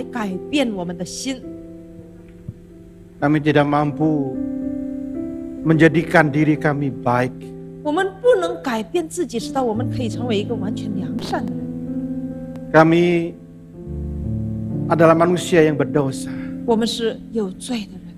来改变我们的心。 Kami tidak mampu menjadikan diri kami baik. 我们不能改变自己，使到我们可以成为一个完全良善的人。 Kami adalah manusia yang berdosa, 我们是有罪的人，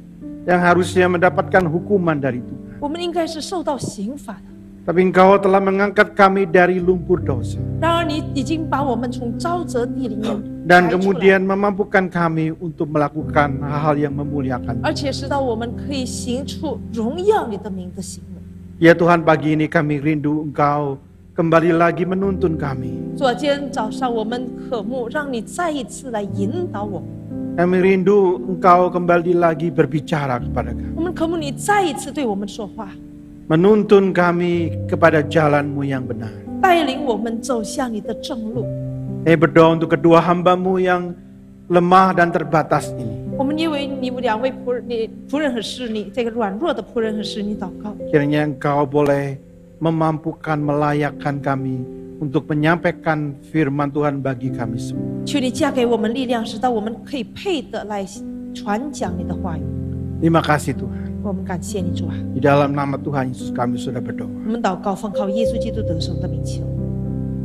yang harusnya mendapatkan hukuman dari Tuhan. 我们应该是受到刑罚的。 Tapi Engkau telah mengangkat kami dari lumpur dosa. 然而，你已经把我们从沼泽地里面 Dan 抬出来， kemudian memampukan kami untuk melakukan hal-hal yang memuliakan. 而且使到我们可以行出荣耀你的名的行为。 Ya Tuhan, pagi ini kami rindu Engkau kembali lagi menuntun kami. 昨天早上我们渴慕，让你再一次来引导我们。 Kami rindu Engkau kembali lagi berbicara kepada kami. 我们渴慕你再一次对我们说话， Menuntun kami kepada jalan-Mu yang benar. 带领我们走向你的正路。 Kami berdoa untuk kedua hamba-Mu yang lemah dan terbatas ini. 我们因为你们两位仆人和使女，这个软弱的仆人和使女祷告， Kiranya Engkau boleh memampukan, melayakkan kami untuk menyampaikan firman Tuhan bagi kami semua. 求你加给我们力量，使到我们可以配得来传讲你的话语。 Terima kasih Tuhan. 我们感谢你主啊！ Di dalam nama Tuhan Yesus kami sudah berdoa. 我们祷告，奉靠耶稣基督得胜的名求，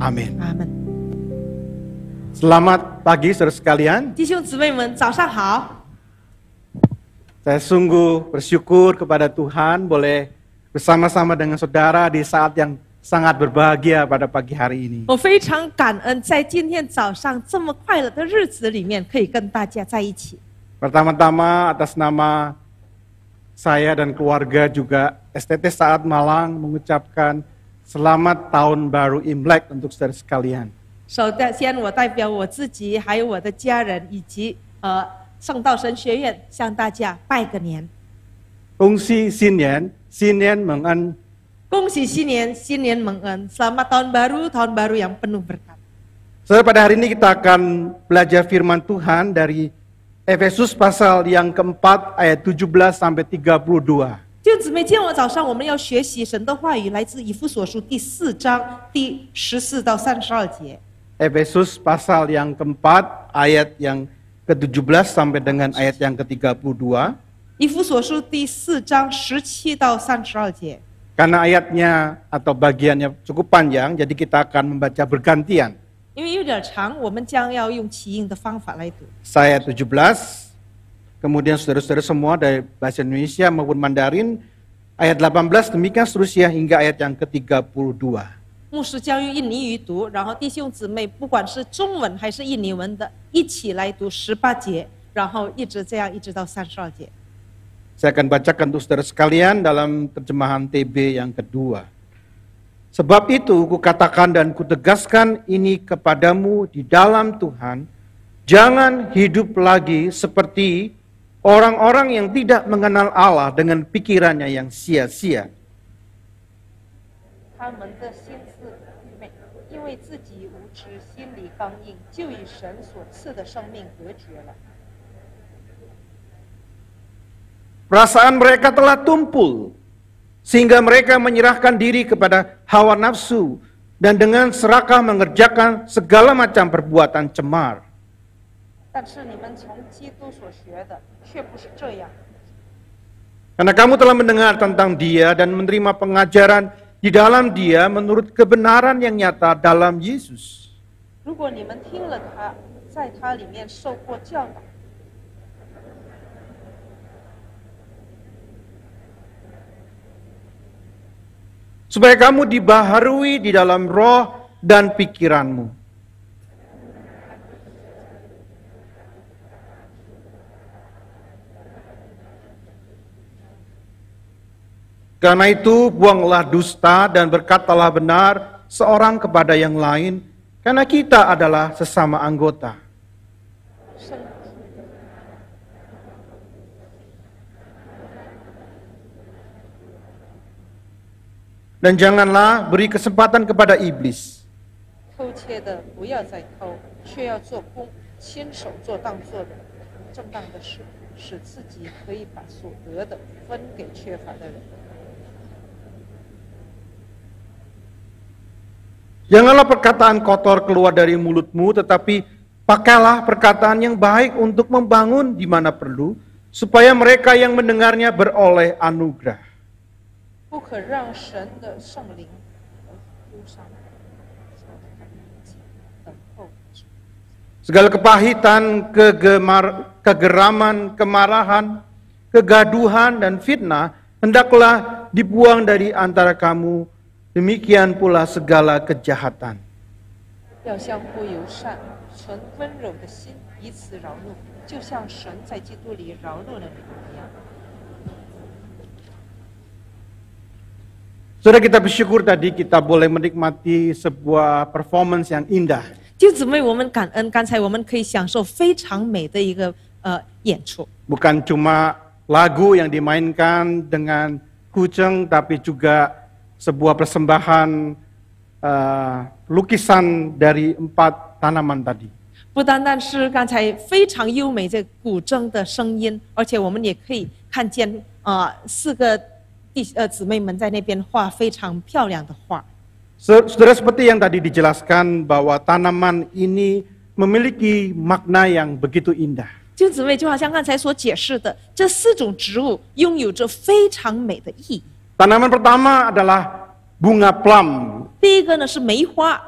Amin. 阿门。 Selamat pagi saudara sekalian. 弟兄姊妹们，早上好！ Saya sungguh bersyukur kepada Tuhan boleh bersama-sama dengan saudara di saat yang sangat berbahagia pada pagi hari ini. 我非常感恩，在今天早上这么快乐的日子里面，可以跟大家在一起。 Pertama-tama atas nama saya dan keluarga juga STT Saat Malang mengucapkan selamat tahun baru Imlek untuk saudara sekalian. 首先，我代表我自己，还有我的家人以及圣道神学院，向大家拜个年， Kongsi Sinyen, Sinyen Mengen. 恭喜新年，新年蒙恩，Selamat tahun baru yang penuh berkat。 Saudara, pada hari ini kita akan belajar firman Tuhan dari Efesus pasal yang keempat ayat 17 sampai 32. 弟兄姊妹，今天早上我们要学习神的话语，来自以弗所书第4章第14到32节。 Efesus pasal yang keempat ayat yang ke-17 sampai dengan ayat yang ke-32. 以弗所书第4章17到32节。 Karena ayatnya atau bagiannya cukup panjang, jadi kita akan membaca bergantian. 因为有点长，我们将要用起印的方法来读。 Saya 17, kemudian saudara-saudara semua dari bahasa Indonesia maupun Mandarin, ayat 18 demikian seterusnya hingga ayat yang ke-32. 牧师将用印尼语读，然后弟兄姊妹不管是中文还是印尼文的，一起来读18节，然后一直这样一直到32节。 Saya akan bacakan untuk saudara sekalian dalam terjemahan TB yang kedua. Sebab itu kukatakan dan kutegaskan ini kepadamu di dalam Tuhan, jangan hidup lagi seperti orang-orang yang tidak mengenal Allah dengan pikirannya yang sia-sia. 他们的心思愚昧，因为自己无知，心里刚硬，就与神所赐的生命隔绝了。 Perasaan mereka telah tumpul, sehingga mereka menyerahkan diri kepada hawa nafsu dan dengan serakah mengerjakan segala macam perbuatan cemar. 但是你们从基督所学的，却不是这样。 Karena kamu telah mendengar tentang Dia dan menerima pengajaran di dalam Dia menurut kebenaran yang nyata dalam Yesus. 如果你们听了他，在他里面受过教导， Supaya kamu dibaharui di dalam roh dan pikiranmu. Karena itu buanglah dusta dan berkatalah benar seorang kepada yang lain, karena kita adalah sesama anggota. 圣 Dan janganlah beri kesempatan kepada iblis. 偷窃的不要再偷，却要做工，亲手做当做的正当的事，使自己可以把所得的分给缺乏的人。 Janganlah perkataan kotor keluar dari mulutmu, tetapi pakailah perkataan yang baik untuk membangun di mana perlu, supaya mereka yang mendengarnya beroleh anugerah. 不可让神的圣灵忧伤，等候。 Segala kepahitan, kegeraman, kemarahan, kegaduhan, dan fitnah hendaklah dibuang dari antara kamu. Demikian pula segala kejahatan. 要相互友善，存温柔的心，彼此饶恕，就像神在基督里饶恕了你们一样。 Saudara, kita bersyukur tadi kita boleh menikmati sebuah performance yang indah. 弟兄姊妹，我们感恩，刚才我们可以享受非常美的一个演出。 Bukan cuma lagu yang dimainkan dengan kucing, tapi juga sebuah persembahan lukisan dari 4 tanaman tadi. 不单单是刚才非常优美这古筝的声音，而且我们也可以看见4个姊妹们在那边画非常漂亮的画。 Saudara, seperti yang tadi dijelaskan bahwa tanaman ini memiliki makna yang begitu indah. 弟兄姊妹，就好像刚才所解释的，这4种植物拥有着非常美的意义。 Tanaman pertama adalah bunga plum. 第一个呢是梅花，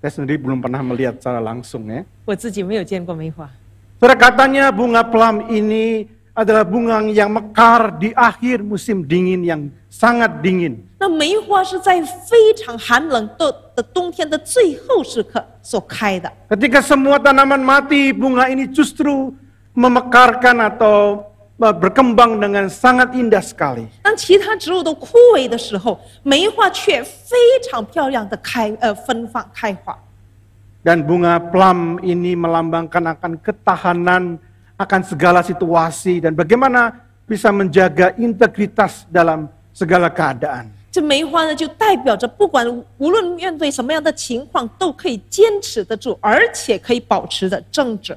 Saya sendiri belum pernah melihat secara langsung ya. 我自己没有见过梅花。 Saudara, katanya bunga plum ini adalah bunga yang mekar di akhir musim dingin yang sangat dingin. 那梅花是在非常寒冷的冬天的最后时刻所开的。 Ketika semua tanaman mati, bunga ini justru memekarkan atau berkembang dengan sangat indah sekali. 当其他植物都枯萎的时候，梅花却非常漂亮的芬芳开花。 Dan bunga plum ini melambangkan akan ketahanan akan segala situasi dan bagaimana bisa menjaga integritas dalam segala keadaan. 这梅花呢，就代表着不管无论面对什么样的情况，都可以坚持得住，而且可以保持着正直。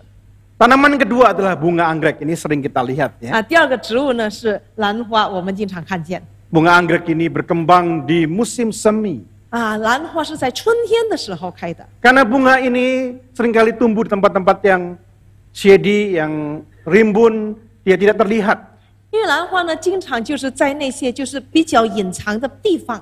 Tanaman kedua adalah bunga anggrek. Ini sering kita lihat ya. 第二个植物呢是兰花，我们经常看见。 Bunga anggrek ini berkembang di musim semi. 兰花是在春天的时候开的。 Karena bunga ini seringkali tumbuh di tempat-tempat yang shady, yang rimbun, dia tidak terlihat. 因为兰花呢，经常就是在那些就是比较隐藏的地方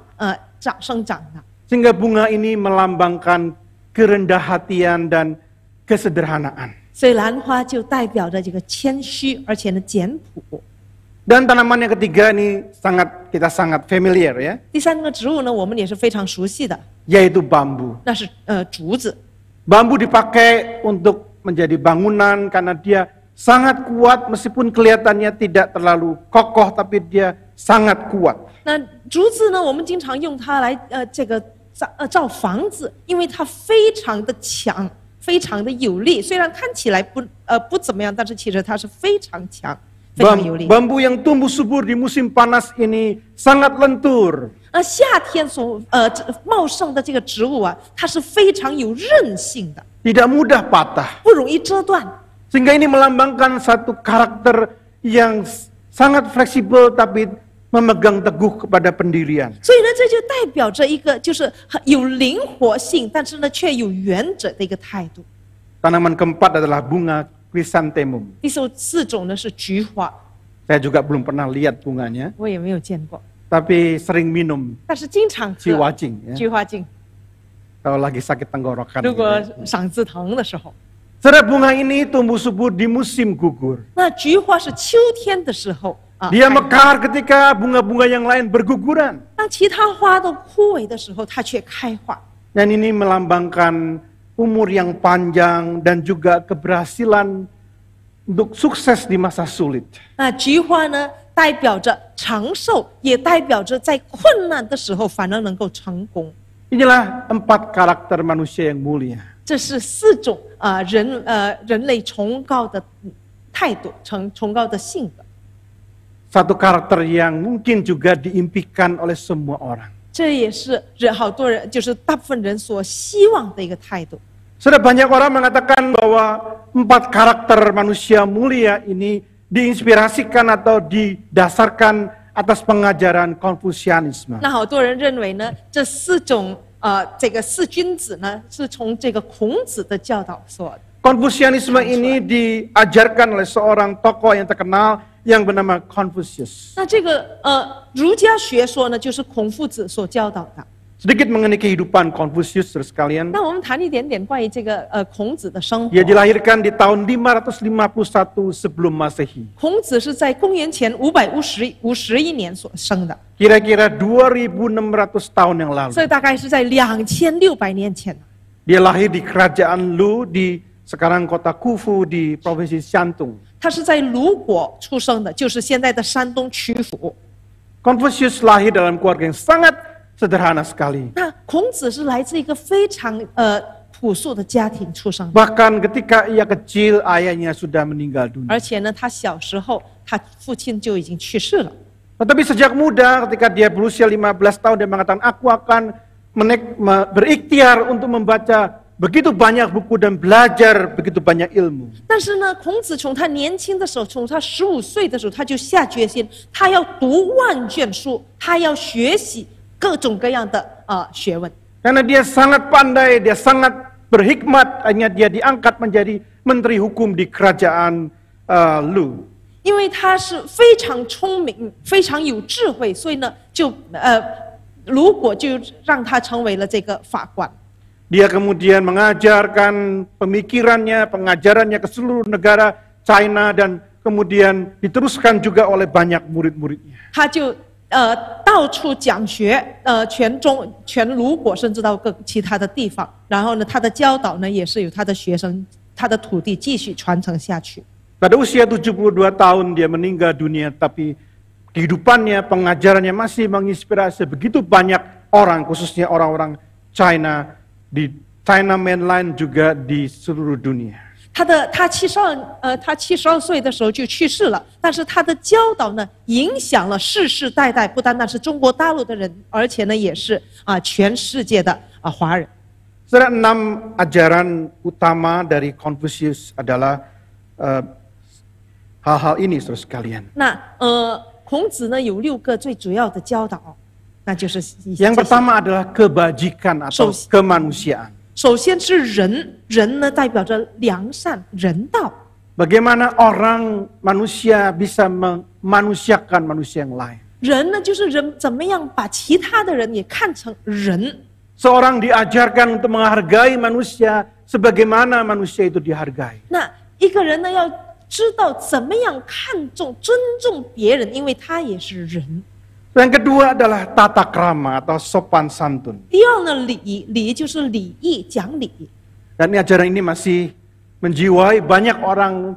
生长的。 Sehingga bunga ini melambangkan kerendah hatian dan kesederhanaan. 所以兰花就代表着这个谦虚，而且呢简朴。 Dan tanaman yang ketiga ini kita sangat familiar ya, 第三个植物呢，我们也是非常熟悉的， yaitu bambu. 那是竹子。 Bambu dipakai untuk menjadi bangunan karena dia sangat kuat meskipun kelihatannya tidak terlalu kokoh, tapi dia sangat kuat. 那竹子呢，我们经常用它来造房子，因为它非常的强，非常的有力。虽然看起来不怎么样，但是其实它是非常强，非常有力。 Bambu yang tumbuh subur di musim panas ini sangat lentur. 夏天所茂盛的这个植物啊，它是非常有韧性的， Tidak mudah patah. 不容易折断。 Sehingga ini melambangkan satu karakter yang sangat fleksibel tapi memegang teguh kepada pendirian. 所以呢，这就代表着一个就是有灵活性，但是呢却有原则的一个态度。 Tanaman keempat adalah bunga chrysanthemum. 第4种呢是菊花， Saya juga belum pernah lihat bunganya, 我也没有见过， tapi sering minum 但是经常喝 ciwacing ya. 菊花精。 Kalau lagi sakit tenggorokan. 如 gitu 果 ya. 嗓子疼的时候， Saudara, bunga ini tumbuh subur di musim gugur. 那菊花是秋天的时候开 Dia mekar ketika bunga-bunga yang lain berguguran. 当其他花都枯萎的时候，它却开花。 Dan ini melambangkan umur yang panjang dan juga keberhasilan untuk sukses di masa sulit. 那菊花呢，代表着长寿，也代表着在困难的时候反而能够成功。 Inilah 4 karakter manusia yang mulia. 这是4种人类崇高的态度，崇高的性格。 Satu karakter yang mungkin juga diimpikan oleh semua orang. 这也是好多人，就是大部分人所希望的一个态度。 Sudah banyak orang mengatakan bahwa 4 karakter manusia mulia ini diinspirasikan atau didasarkan atas pengajaran Konfusianisme. 那好多人认为呢，这4种这个4君子呢，是从这个孔子的教导所 Konfusianisme ini diajarkan oleh seorang tokoh yang terkenal yang bernama Confucius. 那这个儒家学说呢，就是孔夫子所教导的。 Sedikit mengenai kehidupan Confucius, saudara sekalian. 那我们谈一点点关于这个孔子的生活。 Dia dilahirkan di tahun 551 sebelum Masehi. 孔子是在公元前551年所生的， Kira-kira 2600 tahun yang lalu. 所以大概是在2600年前。 Dia lahir di kerajaan Lu di sekarang kota Khufu di provinsi Shantung. 他是在鲁国出生的，就是现在的山东曲阜。 Confucius lahir dalam keluarga yang sangat sederhana sekali. 那孔子是来自一个非常朴素的家庭出生的， Bahkan ketika ia kecil, ayahnya sudah meninggal dunia. 而且呢，他小时候他父亲就已经去世了。 Tetapi sejak muda, ketika dia berusia 15 tahun, dia mengatakan, aku akan berikhtiar untuk membaca begitu banyak buku dan belajar begitu banyak ilmu. 但是呢，孔子从他年轻的时候，从他15岁的时候，他就下决心，他要读万卷书，他要学习各种各样的学问。 Karena dia sangat pandai, dia sangat berhikmat, hanya dia diangkat menjadi menteri hukum di kerajaan Lu. 因为他是非常聪明、非常有智慧，所以呢，鲁国就让他成为了这个法官。 Dia kemudian mengajarkan pemikirannya, pengajarannya ke seluruh negara China dan kemudian diteruskan juga oleh banyak murid-muridnya. 他就到处讲学，全鲁国甚至到其他的地方。然后呢，他的教导呢，也是由他的学生、他的徒弟继续传承下去。 Pada usia 72 tahun dia meninggal dunia, tapi kehidupannya, pengajarannya masih menginspirasi begitu banyak orang, khususnya orang-orang China di China mainland juga di seluruh dunia. 他72岁的时候就去世了，但是他的教导呢，影响了世世代代，不单单是中国大陆的人，而且呢，也是全世界的华人。 Saudara, 6 ajaran utama dari Confucius adalah hal-hal ini, saudara sekalian. 那孔子呢有6个最主要的教导，那就是 Yang pertama adalah kebajikan atau kemanusiaan. 首先是人，人呢代表着良善、人道。 Bagaimana orang manusia bisa memanusiakan manusia yang lain? 人呢就是人，怎么样把其他的人也看成人？ Seorang diajarkan untuk menghargai manusia sebagaimana manusia itu dihargai. 那一个人呢要知道怎么样看重、尊重别人，因为他也是人。 Yang kedua adalah tata krama atau sopan santun. 第二呢，礼就是礼义，讲理。 Dan ajaran ini masih menjiwai banyak orang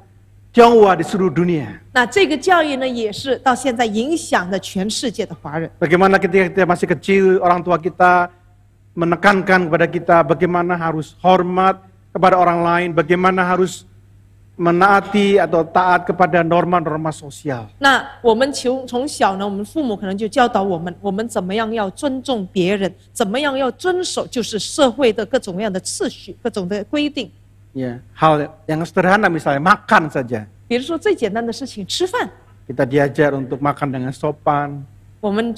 Tionghoa di seluruh dunia. 那这个教育呢，也是到现在影响了全世界的华人。 Bagaimana ketika kita masih kecil, orang tua kita menekankan kepada kita bagaimana harus hormat kepada orang lain, bagaimana harus menaati atau taat kepada norma-norma sosial. 那我们从小呢，我们父母可能就教导我们怎么样要尊重别人，怎么样要遵守就是社会的各种各样的秩序、各种的规定。 Ya, hal yang sederhana misalnya makan saja. 比如说最简单的事情，吃饭， Kita diajar untuk makan dengan sopan, 我们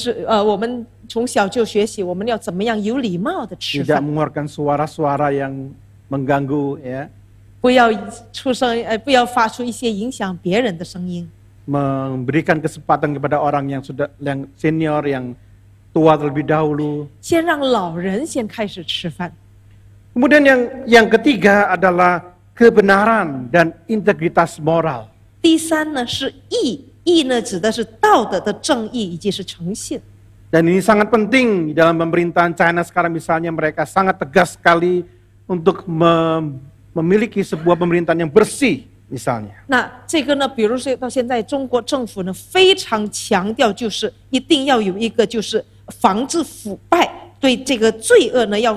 从小就学习我们要怎么样有礼貌的吃 tidak 饭， mengeluarkan suara-suara yang mengganggu, ya, 不要不要发出一些影响别人的声音。 memberikan kesempatan kepada orang yang senior, yang tua terlebih dahulu. 先让老人先开始吃饭。 Kemudian yang ketiga adalah kebenaran dan integritas moral. 第三呢是义，义呢指的是道德的正义以及是诚信。 Dan ini sangat penting dalam pemerintahan China sekarang, misalnya mereka sangat tegas sekali untuk memiliki sebuah pemerintahan yang bersih misalnya. 那这个呢，比如说到现在中国政府呢非常强调，就是一定要有一个就是防治腐败，对这个罪恶呢要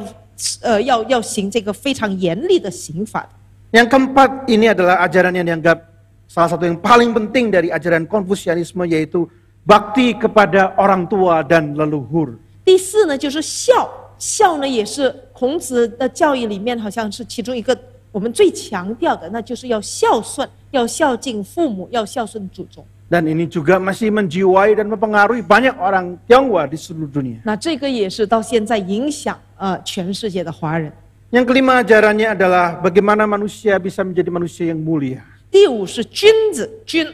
行这个非常严厉的刑法。 Yang keempat, ini adalah ajaran yang dianggap salah satu yang paling penting dari ajaran Konfusianisme, yaitu bakti kepada orang tua dan leluhur. 第四呢就是孝，孝呢也是孔子的教义里面好像是其中一个我们最强调的，那就是要孝顺，要孝敬父母，要孝顺祖宗。 Dan ini juga masih menjiwai dan mempengaruhi banyak orang Tionghoa di seluruh dunia. 那这个也是到现在影响全世界的华人。Yang kelima ajarannya adalah bagaimana manusia bisa menjadi manusia yang mulia. 第五是君子，君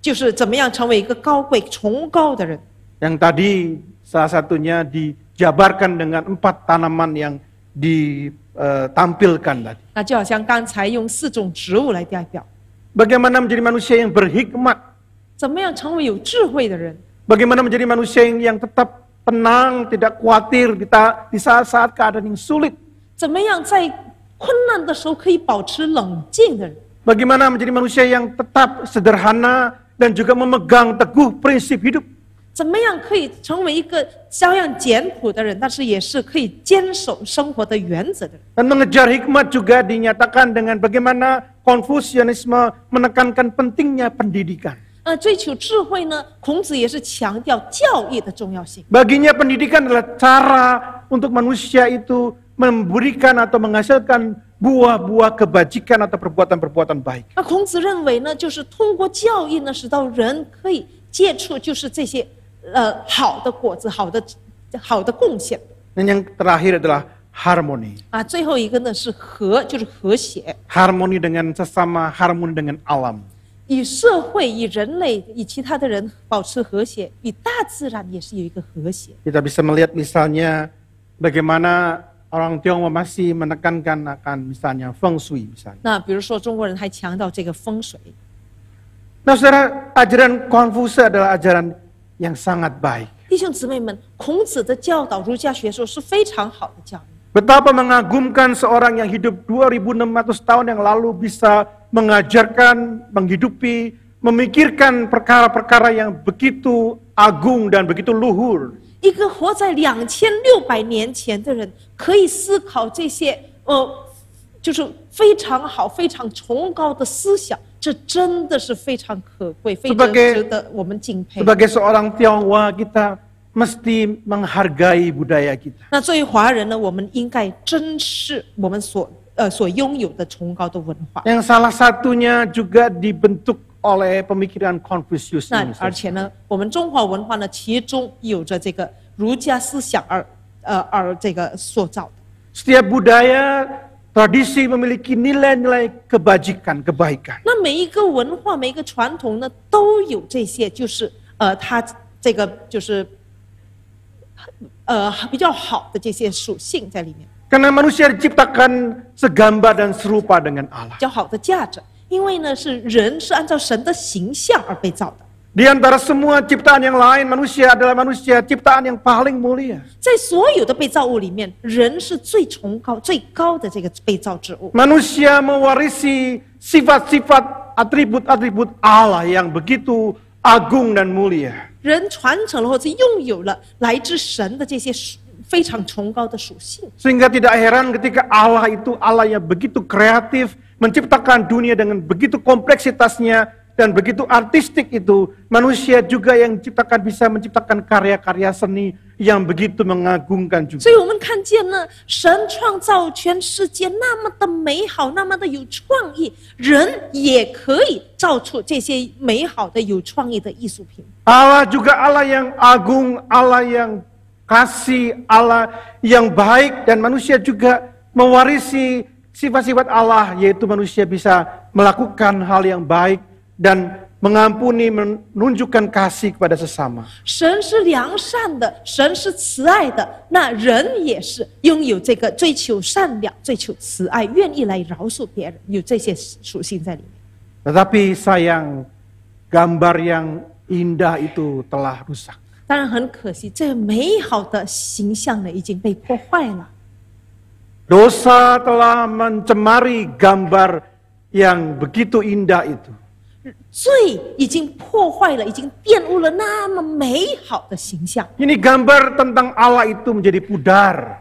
就是怎么样成为一个高贵、崇高的人。 Yang tadi salah satunya dijabarkan dengan 4 tanaman yang ditampilkan tadi. 那就好像刚才用4种植物来代表， Bagaimana menjadi manusia yang berhikmat. 怎么样成为有智慧的人？ Bagaimana menjadi manusia yang tetap tenang, tidak khawatir di saat-saat keadaan yang sulit. 怎么样在困难的时候可以保持冷静的人？ Bagaimana menjadi manusia yang tetap sederhana dan juga memegang teguh prinsip hidup. 怎么样可以成为一个照样简朴的人，但是也是可以坚守生活的原则的人？ Dan mengejar hikmat juga dinyatakan dengan bagaimana Konfusianisme menekankan pentingnya pendidikan. 追求智慧呢，孔子也是强调教育的重要性。 Baginya pendidikan adalah cara untuk manusia itu memberikan atau menghasilkan buah-buah kebajikan atau perbuatan-perbuatan baik. 那孔子认为呢，就是通过教育呢，使到人可以接触就是这些好的果子、好的贡献。 Dan yang terakhir adalah harmoni. 最后一个呢是和，就是和谐， Harmoni dengan sesama, harmoni dengan alam. 与社会、与人类、与其他的人保持和谐，与大自然也是有一个和谐。 Kita bisa melihat misalnya bagaimana orang Tionghoa masih menekankan akan misalnya feng shui misalnya. 那比如说中国人还强调这个风水。 Nah saudara, ajaran Konfusius adalah ajaran yang sangat baik. 弟兄姊妹们，孔子的教导、儒家学说是非常好的教育。 Betapa mengagumkan seorang yang hidup 2600 tahun yang lalu bisa mengajarkan, menghidupi, memikirkan perkara-perkara yang begitu agung dan begitu luhur. 一个活在2600年前的人，可以思考这些就是非常好、非常崇高的思想，这真的是非常可贵，非常值得我们敬佩。 Sebagai seorang Tionghoa kita mesti menghargai budaya kita. 那作为华人呢，我们应该珍视我们所拥有的崇高的文化。 Yang salah satunya juga dibentuk oleh pemikiran Konfusius 那 ini. 而且呢，我们中华文化呢，其中有着这个儒家思想而这个塑造的。 Setiap budaya, tradisi memiliki nilai-nilai kebajikan, kebaikan. 那每一个文化、每一个传统呢，都有这些，就是它这个就是比较好的这些属性在里面， Karena manusia diciptakan segambar dan serupa dengan Allah. 比较好的价值。因为呢，人是按照神的形象而被造的。 Di antara semua ciptaan yang lain, manusia adalah manusia ciptaan yang paling mulia. 在所有的被造物里面，人是最崇高、最高的这个被造之物。 Manusia mewarisi sifat-sifat, atribut-atribut Allah yang begitu agung dan mulia. 人传承了或者拥有了来自神的这些非常崇高的属性， Sehingga tidak heran ketika Allah itu Allah yang begitu kreatif, menciptakan dunia dengan begitu kompleksitasnya dan begitu artistik itu, manusia juga yang ciptakan bisa menciptakan karya-karya seni yang begitu mengagumkan juga. 所以我们看见呢，神创造全世界那么的美好，那么的有创意，人也可以造出这些美好的有创意的艺术品。 Allah juga Allah yang agung, Allah yang kasih, Allah yang baik, dan manusia juga mewarisi sifat-sifat Allah, yaitu manusia bisa melakukan hal yang baik dan mengampuni, menunjukkan kasih kepada sesama. 神是良善的，神是慈爱的，那人也是拥有这个追求善良、追求慈爱，愿意来饶恕别人，有这些属性在里面。 Tetapi sayang, gambar yang indah itu telah rusak. 当然很可惜，这美好的形象呢已经被破坏了。 Dosa telah mencemari gambar yang begitu indah itu. 罪已经破坏了，已经玷污了那么美好的形象。 Ini gambar tentang Allah itu menjadi pudar.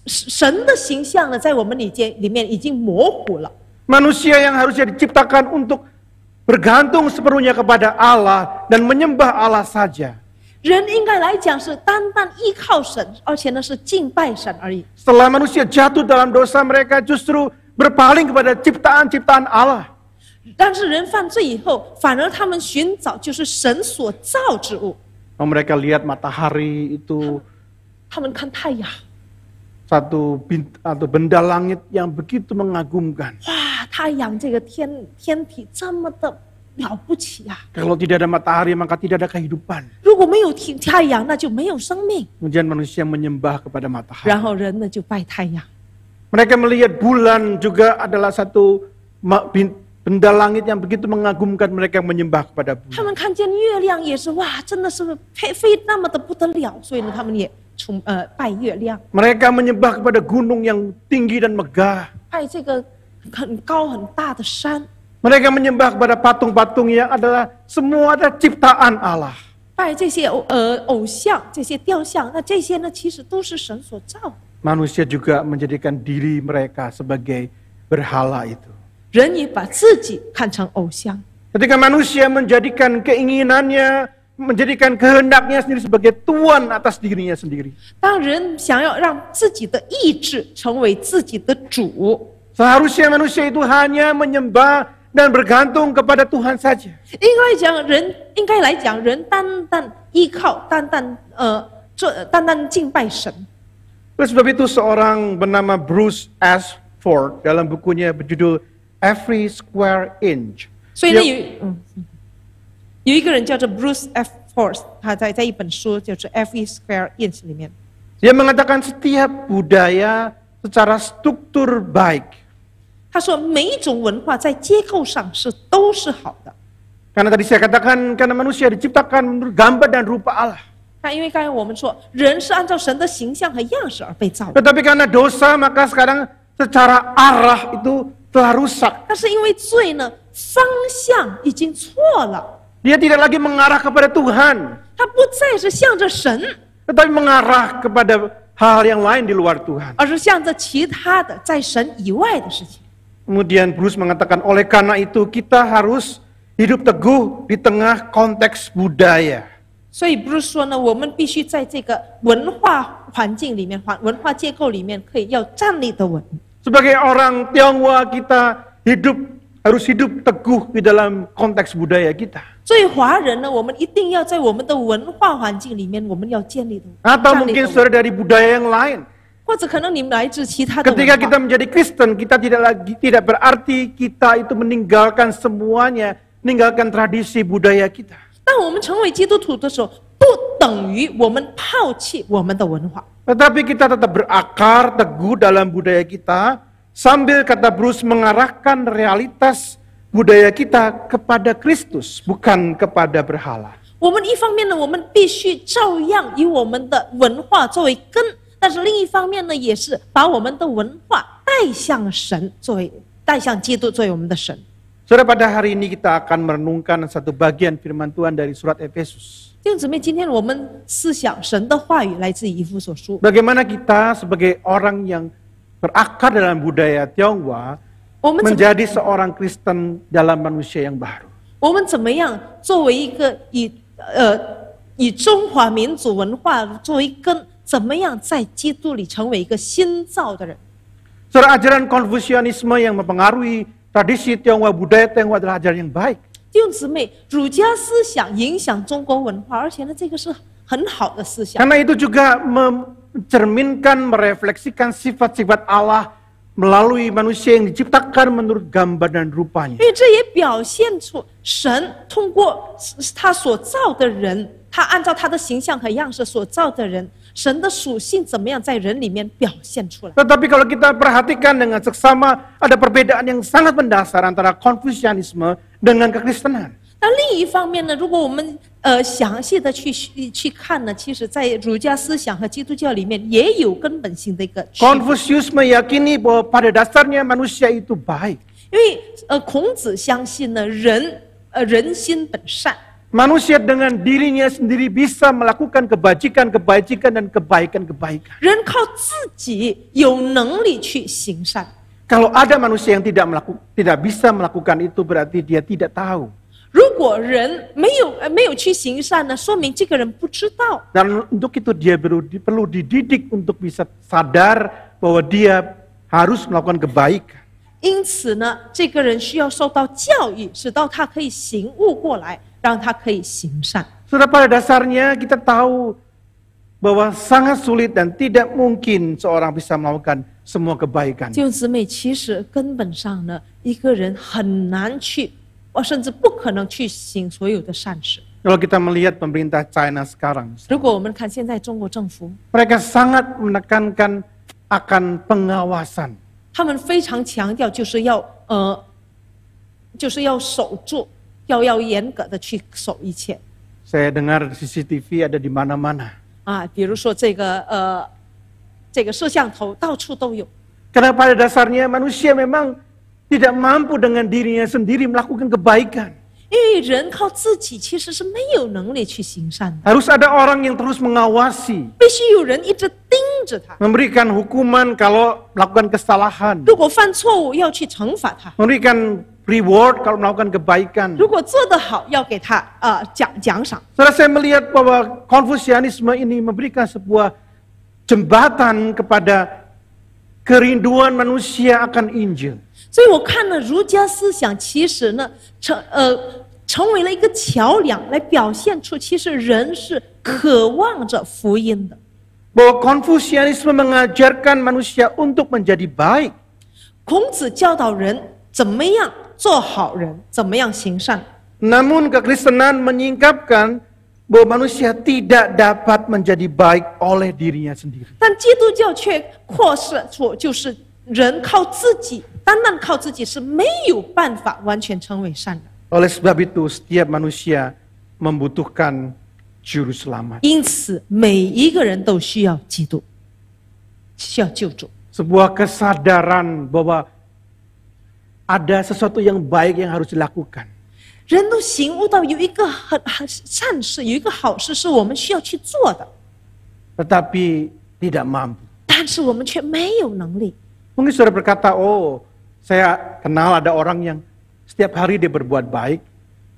神的形象呢，在我们里面已经模糊了。 Manusia yang harusnya diciptakan untuk bergantung sepenuhnya kepada Allah dan menyembah Allah saja. 人应该来讲是单单依靠神，而且呢是敬拜神而已。 Setelah manusia jatuh dalam dosa, mereka justru berpaling kepada ciptaan-ciptaan Allah. 但是人犯罪以后，反而他们寻找就是神所造之物。 Mereka lihat matahari itu 他们看太阳， satu atau benda langit yang begitu mengagumkan. 哇，太阳这个天体这么的了不起啊！ Kalau tidak ada matahari maka tidak ada kehidupan. 如果没有太阳，那就没有生命。 Kemudian manusia menyembah kepada matahari. 然后人呢就拜太阳。 Mereka melihat bulan juga adalah satu benda langit yang begitu mengagumkan, mereka menyembah kepada 他 bulan. 们看见月亮也是哇，真的是那么的不得了，所以呢，他们也拜月亮， Mereka menyembah kepada gunung yang tinggi dan megah. 拜这个很高很大的山， Mereka menyembah kepada patung-patung yang adalah semua adalah ciptaan Allah. 拜这些偶像、这些雕像，那这些呢，其实都是神所造的。 Manusia juga menjadikan diri mereka sebagai berhala itu. 人也把自己看成偶像。 Ketika manusia menjadikan keinginannya, menjadikan kehendaknya sendiri sebagai tuan atas dirinya sendiri. 当人想要让自己的意志成为自己的主， Seharusnya manusia itu hanya menyembah dan bergantung kepada Tuhan saja. 应该来讲，人单单依靠、单单敬拜神。 Oleh sebab itu seorang bernama Bruce S. Ford dalam bukunya berjudul Every Square Inch. 所以呢，有一个人叫做 Bruce F. Ford， 他在一本书就是《Every Square Inch》里面， Dia mengatakan setiap budaya secara struktur baik. 他说每一种文化在结构上都是好的。 Karena tadi saya katakan, karena manusia diciptakan menurut gambar dan rupa Allah. 那因为刚才我们说，人是按照神的形象和样式而被造的， Tetapi karena dosa, maka sekarang secara arah itu telah rusak. 但是因为罪呢，方向已经错了， Dia tidak lagi mengarah kepada Tuhan, 他不再是向着神， tetapi mengarah kepada hal yang lain di luar Tuhan. 而是向着其他的在神以外的事情。 Kemudian Bruce mengatakan, oleh karena itu kita harus hidup teguh di tengah konteks budaya. 所以不是说呢，我们必须在这个文化环境里面、文化结构里面，要站立得稳。 Sebagai orang Tionghoa kita harus hidup teguh di dalam konteks budaya kita. 作为华人呢，我们一定要在我们的文化环境里面，我们要建立的。 Atau mungkin saudara dari budaya yang lain. 或者可能你们来自其他的文 Ketika 化。 kita menjadi Kristen, kita tidak berarti kita itu meninggalkan semuanya, meninggalkan tradisi budaya kita. 当我们成为基督徒的时候，不等于我们抛弃我们的文化。 Tetapi kita tetap berakar teguh dalam budaya kita, sambil kata Bruce mengarahkan realitas budaya kita kepada Kristus, bukan kepada berhala. 我们一方面呢，我们必须照样以我们的文化作为根，但是另一方面呢，也是把我们的文化带向神，带向基督作为我们的神。 Saudara, pada hari ini kita akan merenungkan satu bagian firman Tuhan dari surat Efesus. 弟兄姊妹，今天我们思想神的话语来自以弗所书。 Bagaimana kita sebagai orang yang berakar dalam budaya Tionghoa 我们怎么 menjadi seorang Kristen dalam manusia yang baru. 我们怎么样作为一个以中华民族文化作为根，怎么样在基督里成为一个新造的人？ Saudara, ajaran Konfusianisme yang mempengaruhi tradisi Tionghoa, budaya Tionghoa adalah ajaran yang baik. 弟兄姊妹，儒家思想影响中国文化，而且呢，这个是很好的思想。 Karena itu juga mencerminkan, merefleksikan sifat-sifat Allah melalui manusia yang diciptakan menurut gambar dan rupanya. 因为这也表现出神通过他所造的人，他按照他的形象和样式所造的人，神的属性怎么样在人里面表现出来。 Tetapi kalau kita perhatikan dengan seksama, ada perbedaan yang sangat mendasar antara Konfusianisme dengan kekristenan. 那另一方面呢，如果我们详细的去看呢，其实在儒家思想和基督教里面也有根本性的一个区别。 Konfusius meyakini bahwa pada dasarnya manusia itu baik. 因为孔子相信呢，人心本善。 Manusia dengan dirinya sendiri bisa melakukan kebajikan dan kebaikan-kebaikan. 人靠自己有能力去行善。 Kalau ada manusia yang tidak bisa melakukan itu, berarti dia tidak tahu. 如果人没有去行善呢，说明这个人不知道。 Dan untuk itu dia perlu dididik untuk bisa sadar bahwa dia harus melakukan kebaikan. 因此呢，这个人需要受到教育，使到他可以醒悟过来，让他可以行善。 Sudah pada dasarnya kita tahu bahwa sangat sulit dan tidak mungkin seorang bisa melakukan semua kebaikan. 弟兄姊妹，其实根本上呢，一个人很难去，甚至不可能去行所有的善事。 Kalau kita melihat pemerintah China sekarang, 如果我们看现在中国政府， mereka sangat menekankan akan pengawasan. 他们非常强调就是要守住，要严格的去守一切。 Saya dengar CCTV ada di mana-mana. 啊，比如说这个摄像头到处都有。 Karena pada dasarnya manusia memang tidak mampu dengan dirinya sendiri melakukan kebaikan. 因为人靠自己其实是没有能力去行善的， Harus ada orang yang terus mengawasi, 必须有人一直盯着他。 memberikan hukuman kalau melakukan kesalahan, 如果犯错误要去惩罚他， memberikan reward kalau melakukan kebaikan. 如果做得好要给他奖赏。 Saudara, saya melihat bahwa Konfusianisme ini memberikan sebuah jembatan kepada kerinduan manusia akan Injil. 所以我看了儒家思想，其实呢成为了一个桥梁，来表现出其实人是渴望着福音的。 Bahwa Konfusianisme mengajarkan manusia untuk menjadi baik. 孔子教导人怎么样做好人，怎么样行善。 Namun kekristenan menyingkapkan bahwa manusia tidak dapat menjadi baik oleh dirinya sendiri. 但基督教却扩设出，就是人靠自己，单靠自己是没有办法完全成为善的。 Oleh sebab itu setiap manusia membutuhkan juru selamat. 因此，每一个人都需要基督，需要救主。 Sebuah kesadaran bahwa ada sesuatu yang baik yang harus dilakukan. 人都醒悟到有一个很善事，有一个好事是我们需要去做的， Tetapi tidak mampu. 但是我们却没有能力。 Mungkin saudara berkata, oh saya kenal ada orang yang setiap hari dia berbuat baik.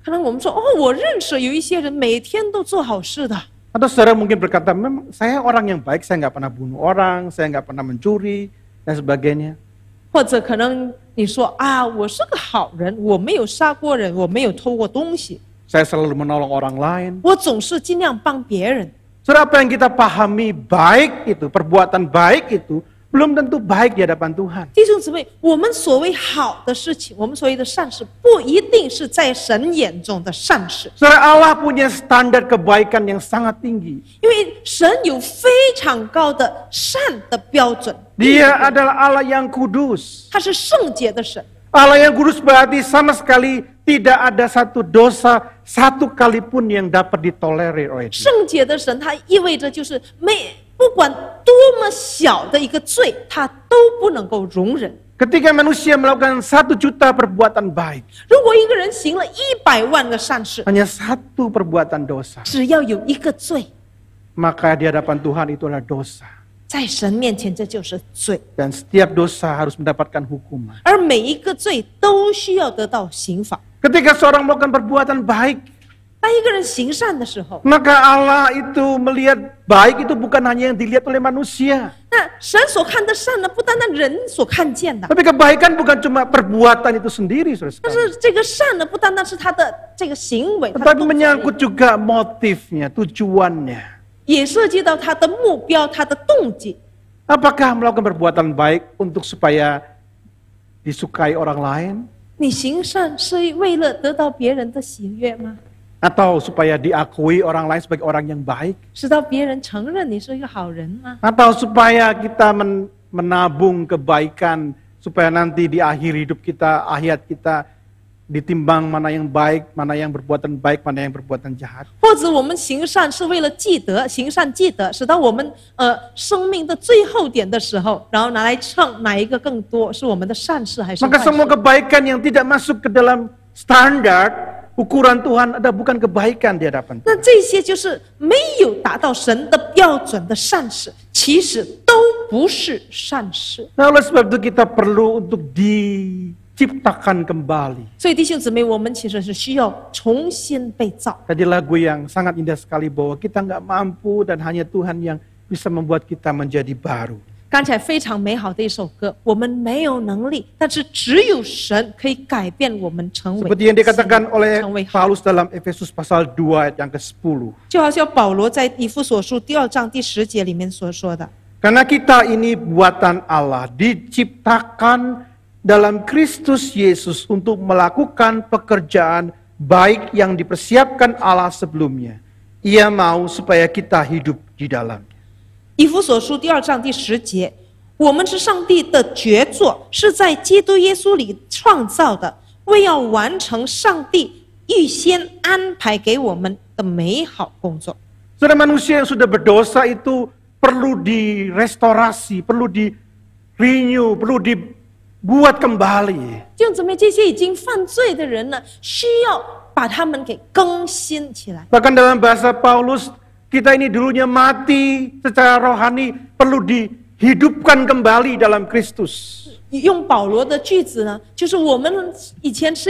可能我们说，哦，我认识有一些人每天都做好事的。 Atau saudara mungkin berkata, memang saya orang yang baik, saya nggak pernah bunuh orang, saya nggak pernah mencuri, dan sebagainya. 或者可能你说啊，我是个好人，我没有杀过人，我没有偷过东西， Saya selalu menolong orang lain. 我总是尽量帮别人。 Saudara, apa yang kita pahami baik itu, perbuatan baik itu, belum tentu baik di hadapan Tuhan. 弟兄姊妹，我们所谓好的事情，我们所谓的善事，不一定是在神眼中的善事， Saudara, Allah punya standar kebaikan yang sangat tinggi. 因为神有非常高的善的标准。 Dia adalah Allah yang kudus. 他是圣洁的神， Allah yang kudus berarti sama sekali tidak ada satu dosa satu kali pun yang dapat ditolerir oleh Dia. 圣洁的神，它意味着就是不管多么小的一个罪，他都不能够容忍。 Ketika manusia melakukan 1 juta perbuatan baik, 如果一个人行了100万个善事， hanya 1 perbuatan dosa, 只要有一个罪， maka di hadapan Tuhan itu adalah dosa. 在神面前这就是罪， Dan setiap dosa harus mendapatkan hukuman. 而每一个罪都需要得到刑罚。 Ketika seorang melakukan perbuatan baik, 当一个人行善的时候， maka Allah itu melihat baik itu bukan hanya yang dilihat oleh manusia. 那神所看的善呢，不单单人所看见的， Tapi kebaikan bukan cuma perbuatan itu sendiri, 但 saudara. 是这个善呢，不单单是他的这个行为，他的 Tetapi 动作而已 menyangkut juga motifnya, tujuannya. 也涉及到他的目标、他的动机。 Apakah melakukan perbuatan baik untuk supaya disukai orang lain? 你行善是为了得到别人的喜悦吗？ Atau supaya diakui orang lain sebagai orang yang baik? 是到别人承认你是一个好人吗？ Atau supaya kita menabung kebaikan, supaya nanti di akhir hidup kita, akhirat kita, ditimbang mana yang baik, mana yang berbuatan baik, mana yang berbuatan jahat. 或者我们行善是为了积德，行善积德，使到我们生命的最后点的时候，然后拿来称哪一个更多，是我们的善事还是坏 Maka semua 事？ kebaikan yang tidak masuk ke dalam standar ukuran Tuhan ada bukan kebaikan di hadapan Tuhan. 那这些就是没有达到神的标准的善事，其实都不是善事。 Nah, oleh sebab itu kita perlu untuk diciptakan kembali. 所以弟兄姊妹，我们其实是需要重新被造。 Tadi lagu yang sangat indah sekali bahwa kita nggak mampu dan hanya Tuhan yang bisa membuat kita menjadi baru. 刚才非常美好的一首歌，我们没有能力，但是只有神可以改变我们成为 Seperti yang dikatakan oleh 成为好。 Paulus dalam Efesus pasal 2 ayat yang ke-10. 就好像保罗在以弗所书第2章第10节里面所说的， Karena kita ini buatan Allah, diciptakan dalam Kristus Yesus untuk melakukan pekerjaan baik yang dipersiapkan Allah sebelumnya. Ia mau supaya kita hidup di dalamnya. 以弗所书第2章第10节，我们是上帝的杰作，是在基督耶稣里创造的，为要完成上帝预先安排给我们的美好工作。 Saudara, manusia yang sudah berdosa itu perlu direstorasi, perlu di-renew, perlu dibuat kembali. 弟兄姊妹，这些已经犯罪的人呢，需要把他们给更新起来。 Bahkan dalam bahasa Paulus, kita ini dulunya mati secara rohani, perlu dihidupkan kembali dalam Kristus. 用保罗的句子呢，就是我们以前是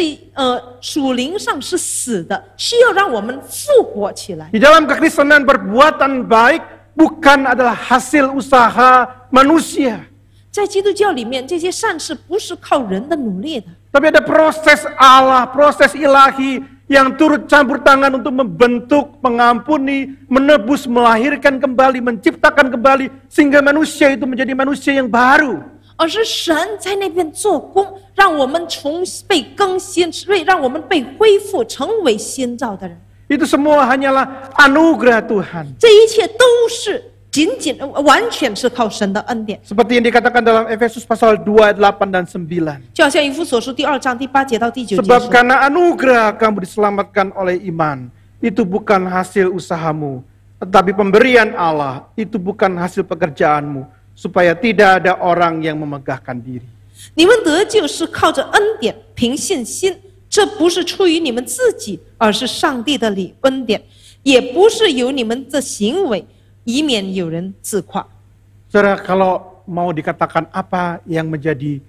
属灵上是死的，需要让我们复活起来。 Di dalam kekristenan perbuatan baik bukan adalah hasil usaha manusia. 在基督教里面，这些善事不是靠人的努力的， Tapi ada proses Allah, proses ilahi yang turut campur tangan untuk membentuk, mengampuni, menebus, melahirkan kembali, menciptakan kembali, sehingga manusia itu menjadi manusia yang baru. 而是神在那边做工，让我们被更新，让我们被恢复，成为新造的人。 Itu semua hanyalah anugerah Tuhan. 这一切都是完全是靠神的恩典。 Seperti yang dikatakan dalam Efesus pasal 2 ayat 8 dan 9. 就好像以弗所书第2章第8节到第9节 Sebab 说， karena anugerah kamu diselamatkan oleh iman, itu bukan hasil usahamu, tetapi pemberian Allah, itu bukan hasil pekerjaanmu, supaya tidak ada orang yang memegahkan diri. 你们得救是靠着恩典，凭信心，这不是出于你们自己，而是上帝的恩典，也不是由你们的行为，以免有人自夸。 Saudara, kalau mau dikatakan apa yang menjadi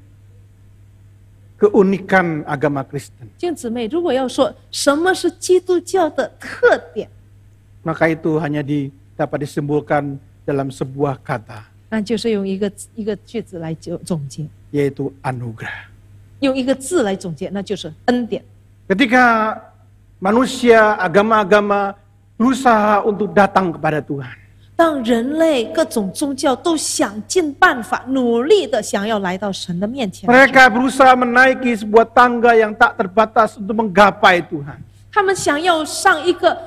keunikan agama Kristen, 弟兄姊妹，如果要说什么是基督教的特点， maka itu hanya dapat disimpulkan dalam sebuah kata, 那就是用一个句子来总结， yaitu anugerah. 用一个字来总结，那就是恩典。 Ketika manusia, agama-agama berusaha untuk datang kepada Tuhan, 当人类各种宗教都想尽办法、努力的想要来到神的面前的时候， mereka berusaha menaiki sebuah tangga yang tak terbatas untuk menggapai Tuhan. 他们想要上一个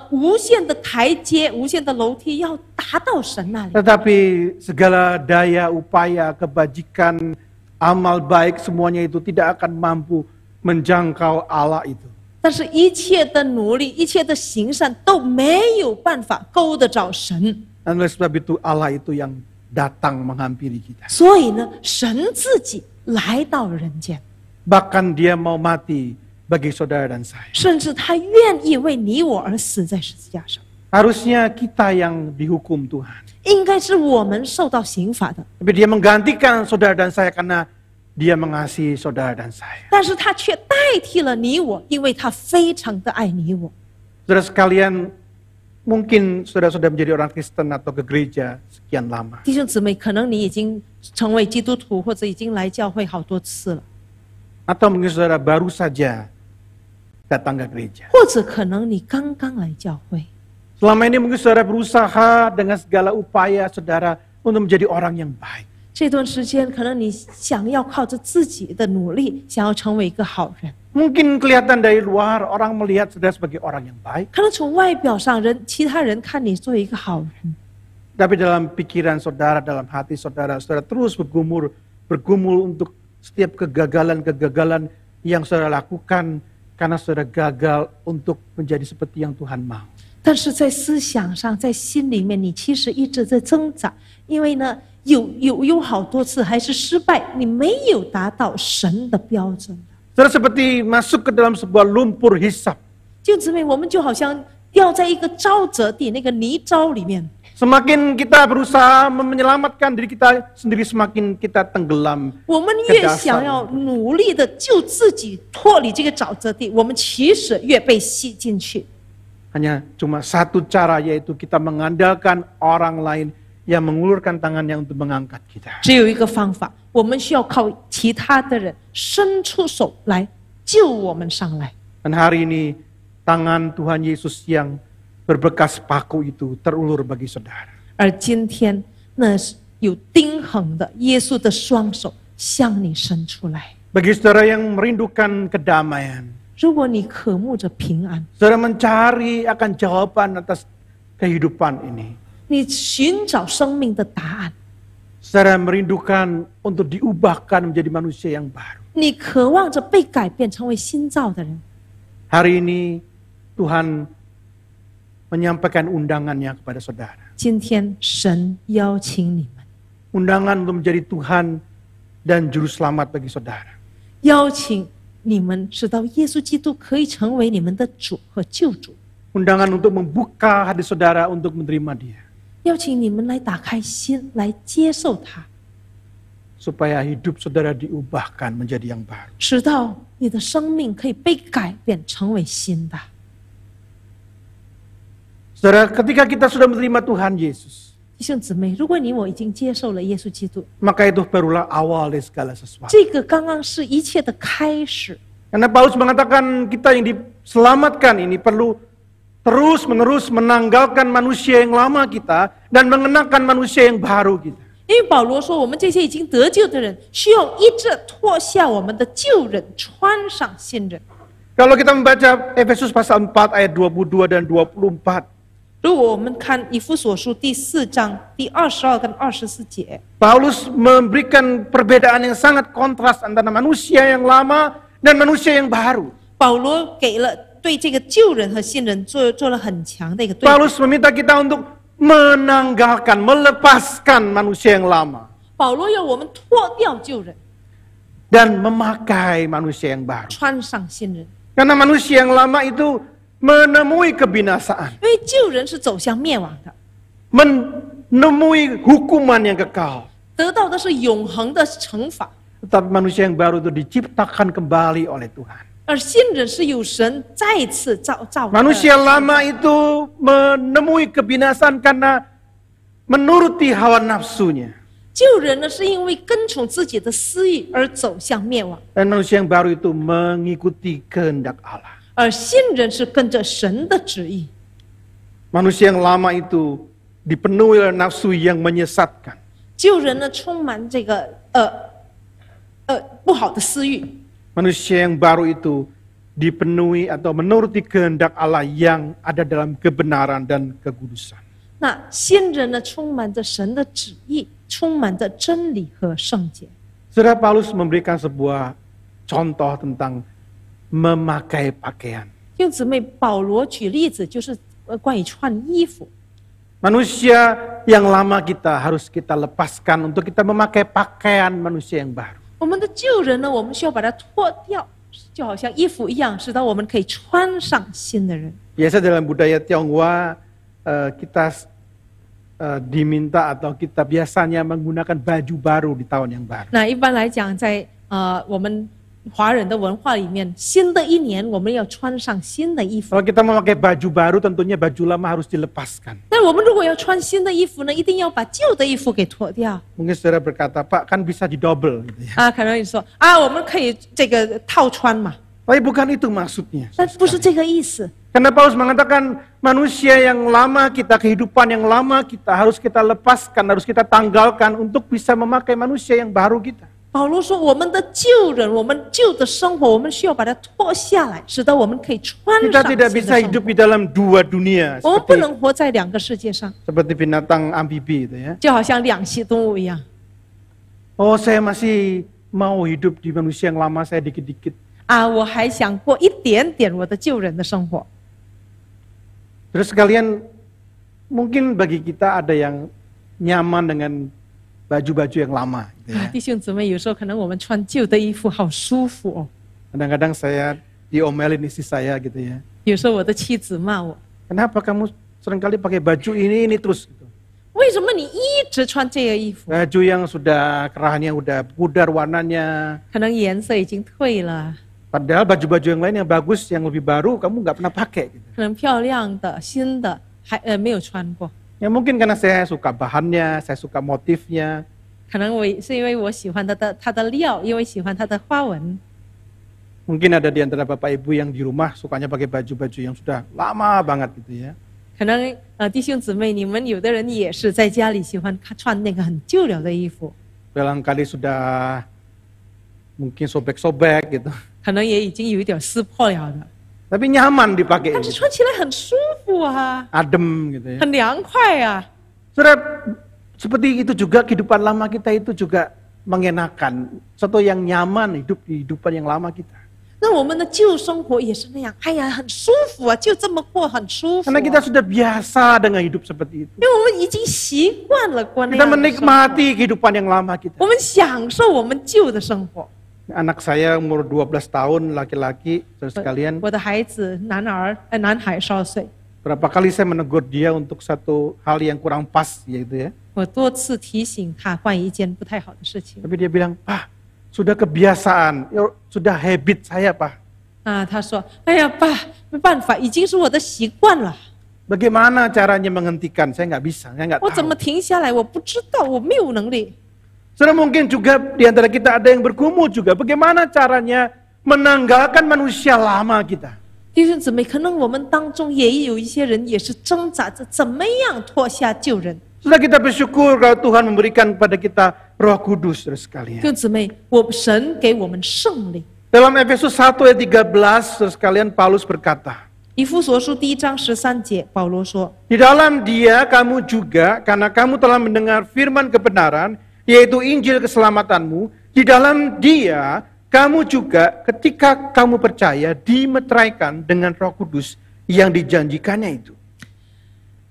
无限的台阶、无限的楼梯，要达到神那里。 Tetapi segala daya, upaya, kebajikan, amal baik, semuanya itu tidak akan mampu menjangkau Allah itu. 但是，一切的努力、一切的行善都没有办法勾得着神。 Dan oleh sebab itu Allah itu yang datang menghampiri kita. 所以呢，神自己来到人间， Bahkan dia mau mati bagi saudara dan saya. 甚至他愿意为你我而死在十字架上。 Harusnya kita yang dihukum Tuhan. 应该是我们受到刑罚的， Tapi dia menggantikan saudara dan saya karena dia mengasihi saudara dan saya. 但是他却代替了你我，因为他非常的爱你我。 Saudara sekalian, mungkin saudara sudah menjadi orang Kristen atau ke gereja sekian lama. 弟兄姊妹，可能你已经成为基督徒，或者已经来教会好多次了， Atau mungkin saudara baru saja datang ke gereja. 或者可能你刚刚来教会。 Selama ini mungkin saudara berusaha dengan segala upaya saudara untuk menjadi orang yang baik. 这段时间，可能你想要靠着自己的努力，想要成为一个好人。 Mungkin kelihatan dari luar orang melihat saudara sebagai orang yang baik. 可能从外表上，其他人看你作为一个好人， Tapi dalam pikiran saudara, dalam hati saudara, saudara terus bergumul untuk setiap kegagalan-kegagalan yang saudara lakukan karena saudara gagal untuk menjadi seperti yang Tuhan mau. 但是在思想上，在心里面，你其实一直在挣扎，因为呢，有好多次还是失败，你没有达到神的标准。 Saudara seperti masuk ke dalam sebuah lumpur hisap. 弟兄姊妹，我们就好像掉在一个沼泽地那个泥沼里面， Semakin kita berusaha menyelamatkan diri kita sendiri, semakin kita tenggelam. 我们越想要努力的救自己脱离这个沼泽地，我们其实越被吸进去。 Hanya cuma satu cara, yaitu kita mengandalkan orang lain yang mengulurkan tangannya untuk mengangkat kita. 只有一个方法，我们需要靠其他的人伸出手来救我们上来。 Dan hari ini tangan Tuhan Yesus yang berbekas paku itu terulur bagi saudara. 而今天，那是有钉痕的耶稣的双手向你伸出来。 Bagi saudara yang merindukan kedamaian, 如果你渴慕着平安， saudara mencari akan jawaban atas kehidupan ini. 你寻找生命的答案， Saudara merindukan untuk diubahkan menjadi manusia yang baru. 你渴望着被改变成为新造的人。 Hari ini Tuhan menyampaikan undangannya kepada saudara. 今天神邀请你们， Undangan untuk menjadi Tuhan dan Juru Selamat bagi saudara. 邀请你们知道耶稣基督可以成为你们的主和救主， Undangan untuk membuka hati saudara untuk menerima Dia. 邀请你们来打开心，来接受他， Supaya hidup saudara diubahkan menjadi yang baru. 直到你的生命可以被改变成为新的。 Saudara, ketika kita sudah menerima Tuhan Yesus, 弟兄姊妹，如果你我已经接受了耶稣基督， maka itu barulah awal dari segala sesuatu. 这个刚刚是一切的开始。 Karena Paulus mengatakan kita yang diselamatkan ini perlu terus menerus menanggalkan manusia yang lama kita dan mengenakan manusia yang baru kita. 因为保罗说，我们这些已经得救的人，需要一致脱下我们的旧人，穿上新人。 Kalau kita membaca Efesus pasal 4 ayat 22 dan 24, 如果我们看以弗所书第4章第22跟24节， Paulus memberikan perbedaan yang sangat kontras antara manusia yang lama dan manusia yang baru. 保罗给了对这个旧人和新人做了很强的一个对比。 Paulus meminta kita untuk menanggalkan, melepaskan manusia yang lama 保罗要我们脱掉旧人， dan memakai manusia yang baru. 穿上新人。 Karena manusia yang lama itu menemui kebinasaan, 因为旧人是走向灭亡的， menemui hukuman yang kekal. 得到的是永恒的惩罚。 Tetapi manusia yang baru itu diciptakan kembali oleh Tuhan. 而新人是有神再次造。 Manusia lama itu menemui kebinasaan karena menuruti hawa nafsunya. 旧人呢，是因为跟从自己的私欲而走向灭亡， Dan manusia yang baru itu mengikuti kehendak Allah. 而新人是跟着神的旨意。 Manusia yang lama itu dipenuhi oleh nafsu yang menyesatkan. 旧人呢，充满这个不好的私欲， Manusia yang baru itu dipenuhi atau menuruti kehendak Allah yang ada dalam kebenaran dan kekudusan. 那新人呢，充满着神的旨意，充满着真理和圣洁。 Saudara, Paulus memberikan sebuah contoh tentang memakai pakaian. 弟兄姊妹，保罗举例子就是关于穿衣服。 Manusia yang lama kita harus kita lepaskan untuk kita memakai pakaian manusia yang baru. 我们的旧人呢，我们需要把它脱掉，就好像衣服一样，使到我们可以穿上新的人。 Biasa dalam budaya Tionghoa kita diminta atau kita biasanya menggunakan baju baru di tahun yang baru. 那一般来讲，在我们华人的文化里面，新的一年我们要穿上新的衣服。 Kalau kita memakai baju baru, tentunya baju lama harus dilepaskan. 但我们如果要穿新的衣服呢，一定要把旧的衣服给脱掉。 Mungkin saudara berkata, Pak, kan bisa didouble gitu ya. 可能你说我们可以这个套穿嘛， Tapi bukan itu maksudnya. 但不是这个意思。 Karena Paulus mengatakan manusia yang lama kita, kehidupan yang lama kita harus kita lepaskan, harus kita tanggalkan untuk bisa memakai manusia yang baru kita. 保罗说，我们的旧人，我们旧的生活，我们需要把它脱下来，使得我们可以穿 Kita 上新 tidak 的 bisa 生 hidup 活。 di dalam dua dunia 我们不能活在两个世界上， seperti binatang amfibi itu ya. 就好像两栖动物一样。 Oh, saya masih mau hidup di manusia yang lama saya dikit-dikit. 我还想过一点点我的旧人的生活。 Terus sekalian, mungkin bagi kita ada yang nyaman dengan baju-baju yang lama. Gitu ya. 弟兄姊妹，有时候可能我们穿旧的衣服好舒服哦。 Kadang-kadang saya diomelin istri saya gitu ya. 有时候我的妻子骂我， Kenapa kamu seringkali pakai baju ini terus? Gitu. 为什么你一直穿这个衣服？ Baju yang sudah kerahnya udah pudar warnanya. 可能颜色已经褪了， Padahal baju-baju yang lain yang bagus, yang lebih baru kamu nggak pernah pakai. Gitu. 可能漂亮的、新的还没有穿过。Ya mungkin karena saya suka bahannya, saya suka motifnya. 可能是因为我喜欢它的料，因为喜欢它的花纹。 Mungkin ada di antara Bapak Ibu yang di rumah sukanya pakai baju-baju yang sudah lama banget gitu ya. 可能弟兄姊妹，你们有的人也是在家里喜欢穿那个很旧了的衣服， Barangkali sudah mungkin sobek-sobek gitu. 可能也已经有一点撕破了的， Tapi nyaman dipakai 但是 gitu. 穿起来很舒服啊， Adem gitu ya. 很凉快啊。 Saudara, seperti itu juga kehidupan lama kita itu juga mengenakan. Sesuatu yang nyaman hidup di kehidupan yang lama kita. 那我们的旧生活也是那样，哎呀，很舒服啊，就这么过很舒服、 Karena 啊。 kita sudah biasa dengan hidup seperti itu. 因为我们已经习惯了过那 Kita 样的生活， menikmati kehidupan yang lama kita. 我们享受我们旧的生活。 Anak saya umur 12 tahun, laki-laki, saudara sekalian. 我的孩子男孩12岁， Berapa kali saya menegur dia untuk satu hal yang kurang pas gitu ya. 我多次提醒他关于一件不太好的事情。 Tapi dia bilang, "Pak, sudah kebiasaan, sudah habit saya, Pak." 他说：“哎呀，爸，没办法，已经是我的习惯了， Bagaimana caranya menghentikan? Saya nggak bisa, saya nggak 我怎么 tahu. 停下来？我不知道，我没有能力。 Saudara, mungkin juga di antara kita ada yang bergumul juga. Bagaimana caranya menanggalkan manusia lama kita? ”弟兄姊妹，可能我们当中也有一些人也是挣扎着怎么样脱下旧人。 Sudah kita bersyukur kalau Tuhan memberikan kepada kita Roh Kudus, saudara 弟 sekalian. 兄姊妹，神给我们圣灵。 Dalam Efesus 1 ayat 13, saudara sekalian, Paulus berkata, 以弗所书1章13节，保罗说： Di dalam dia kamu juga, karena kamu telah mendengar firman kebenaran, yaitu Injil keselamatanmu, di dalam dia kamu juga ketika kamu percaya dimeteraikan dengan Roh Kudus yang dijanjikannya itu.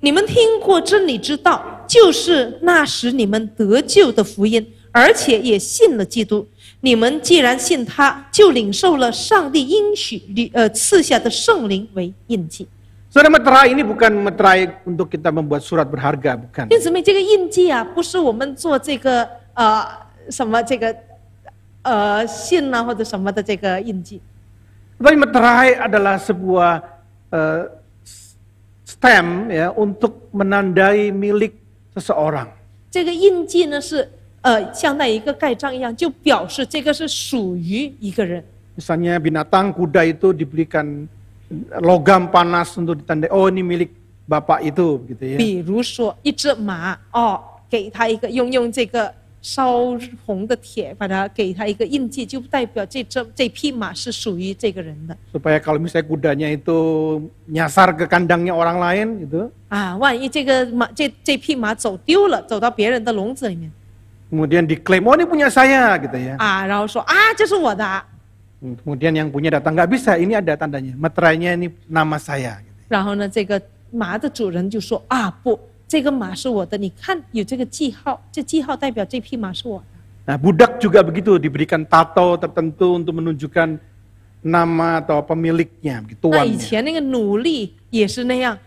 你们听过真理之道，就是那时你们得救的福音，而且也信了基督。你们既然信他，就领受了上帝应许赐下的圣灵为印记。 Saudara, meterai ini bukan meterai untuk kita membuat surat berharga, bukan. 弟兄姊妹，这个印记啊，不是我们做这个什么这个信啊或者什么的这个印记。 Tapi meterai adalah sebuah stamp ya untuk menandai milik seseorang. 这个印记呢是像那一个盖章一样，就表示这个是属于一个人。 Misalnya binatang kuda itu diberikan logam panas untuk ditandai, oh ini milik bapak itu, gitu ya. 比如说一只马，给他一个用这个烧红的铁，把它给他一个印记，就代表这匹马是属于这个人的。 Supaya kalau misalnya kudanya itu nyasar ke kandangnya orang lain, gitu. 万一这个马这匹马走丢了，走到别人的笼子里面， Kemudian diklaim, oh ini punya saya, gitu ya. 然后说这是我的。 Kemudian yang punya datang, nggak bisa, ini ada tandanya, meterainya ini nama saya. Gitu. 然后呢，这个马的主人就说不，这个马是我的，你看有这个记号，这记号代表这匹马是我的。 Nah, budak juga begitu, diberikan tato tertentu untuk menunjukkan nama atau pemiliknya, 那以 tuannya. 前那个奴隶也是那样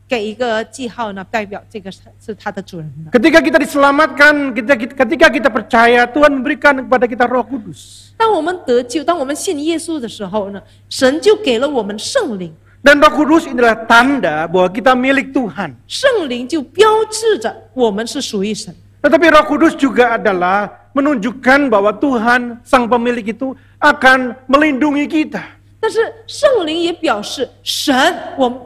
给一个记号呢，代表这个是他的主人的。 Ketika kita diselamatkan, ketika kita percaya, Tuhan memberikan kepada kita Roh Kudus. 当我们得救，当我们信耶稣的时候呢，神就给了我们圣灵， Dan Roh Kudus adalah tanda bahwa kita milik Tuhan. 圣灵就标志着我们是属于神。 Tetapi Roh Kudus juga adalah menunjukkan bahwa Tuhan, sang pemilik itu akan melindungi kita. 但是圣灵也表示神，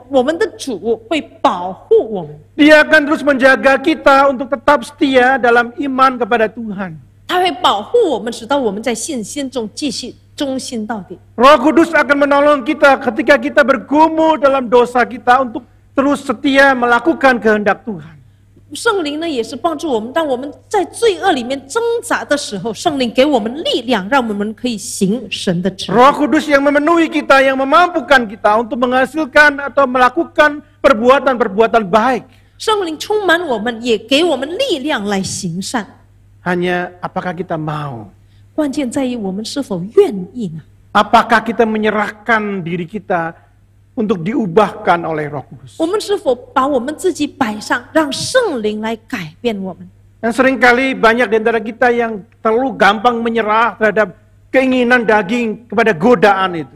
我们的主会保护我们， Dia akan terus menjaga kita untuk tetap setia dalam iman kepada Tuhan. 他会保护我们，直到我们在信心中继续忠心到底。 Roh Kudus akan menolong kita ketika kita bergumul dalam dosa kita untuk terus setia melakukan kehendak Tuhan. 圣灵呢也是帮助我们，当我们在罪恶里面挣扎的时候，圣灵给我们力量，让我们可以行神的旨意。 Roh Kudus yang memenuhi kita, yang memampukan kita untuk menghasilkan atau melakukan perbuatan-perbuatan baik. 圣灵充满我们，也给我们力量来行善。 Hanya apakah kita mau? 关键在于我们是否愿意呢？ Apakah kita menyerahkan diri kita untuk diubahkan oleh Roh Kudus? 我们是否把我们自己摆上，让圣灵来改变我们？ Dan seringkali banyak di antara kita yang terlalu gampang menyerah terhadap keinginan daging kepada godaan itu.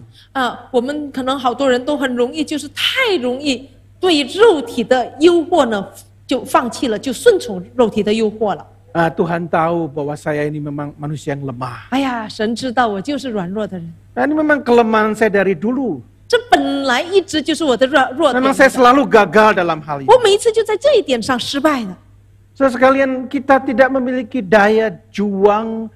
我们可能好多人都很容易，就是太容易对肉体的诱惑呢就放弃了，就顺从肉体的诱惑了。Tuhan tahu bahwa saya ini memang manusia yang lemah. 哎呀，神知道我就是软弱的人， Ini memang kelemahan saya dari dulu. 这本来一直就是我的弱 Memang 点 saya。selalu gagal dalam hal ini. 我每一次就在这一点上失败的。 Saudara sekalian, kita tidak memiliki daya juang,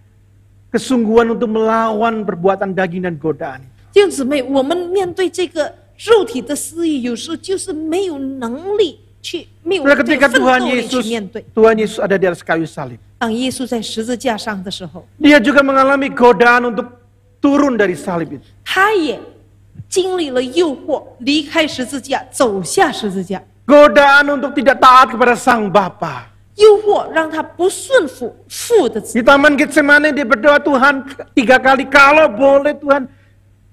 kesungguhan untuk melawan perbuatan daging dan godaan. 弟兄姊妹，我们面对这个肉体的私欲，有时候就是没有能力去，没有 Saudara, 这 ketika 个奋 Tuhan 斗力去 Yesus, 面对。 Tuhan Yesus ada di atas kayu salib. 当耶稣在十字架上的时候， Dia juga mengalami godaan untuk turun dari salib itu. 他也经历了诱惑，离开十字架，走下十字架。 Godaan untuk tidak taat kepada Sang Bapa. 诱惑让他不顺服父的旨 Di Taman Getsemani dia berdoa, Tuhan 3 kali, kalau boleh Tuhan,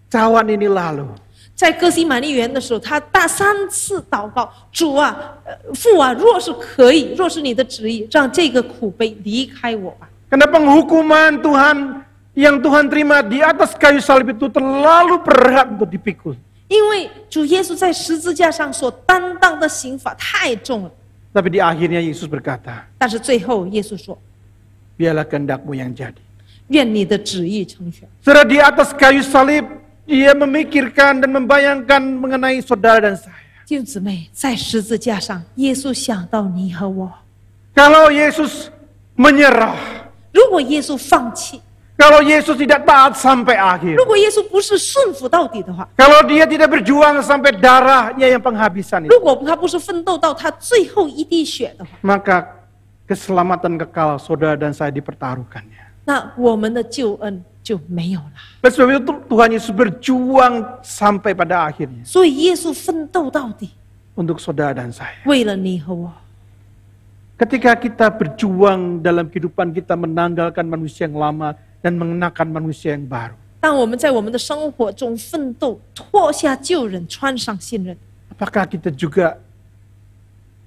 cawan ini lalu. 在哥西玛利园的时候，他3次祷告：主啊，父啊，若是可以，若是你的旨意，让这个苦杯离开我吧。 Karena penghukuman Tuhan yang Tuhan terima di atas kayu salib itu terlalu berat untuk dipikul. 因为主耶稣在十字架上所担当的刑罚太重了。 Tapi di akhirnya Yesus berkata, 但是最后耶稣说 biarlah kehendakmu yang jadi. 愿你的旨意成全。 Saudara, di atas kayu salib, dia memikirkan dan membayangkan mengenai saudara dan saya. 弟兄姊妹，在十字架上，耶稣想到你和我。 Kalau Yesus menyerah, 如果耶稣放弃， kalau Yesus tidak taat sampai akhir, 如果耶稣不是顺服到底的话， kalau dia tidak berjuang sampai darahnya yang penghabisan itu, 如果他不是奋斗到他最后一滴血的话， maka keselamatan kekal saudara dan saya dipertaruhkannya. 那我们的救恩就没有了。 Oleh sebab itu Tuhan Yesus berjuang sampai pada akhirnya 所以耶稣奋斗到底， untuk saudara dan saya. 为了你和我。 Ketika kita berjuang dalam kehidupan kita menanggalkan manusia yang lama dan mengenakan manusia yang baru. 当我们在我们的生活中奋斗，脱下旧人，穿上新人， Apakah kita juga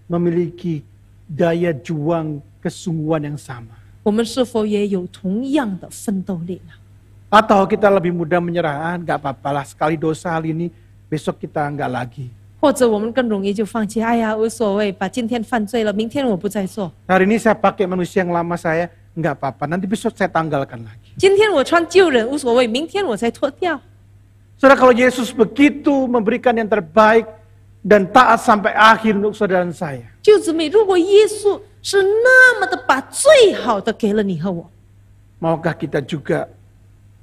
memiliki daya juang kesungguhan yang sama? 我们是否也有同样的奋斗力呢？ Atau kita lebih mudah menyerah, nggak apa-apa lah, sekali dosa hari ini, besok kita nggak lagi. 或者我们更容易就放弃，哎呀，无所谓吧，今天犯罪了，明天我不再做。 Hari ini saya pakai manusia yang lama saya, nggak apa-apa, nanti besok saya tanggalkan lagi. 今天我穿旧人无所谓，明天我再脱掉。 Saudara, kalau Yesus begitu memberikan yang terbaik dan taat sampai akhir untuk saudara dan saya, 弟兄姊妹，如果耶稣是那么的把最好的给了你和我， maukah kita juga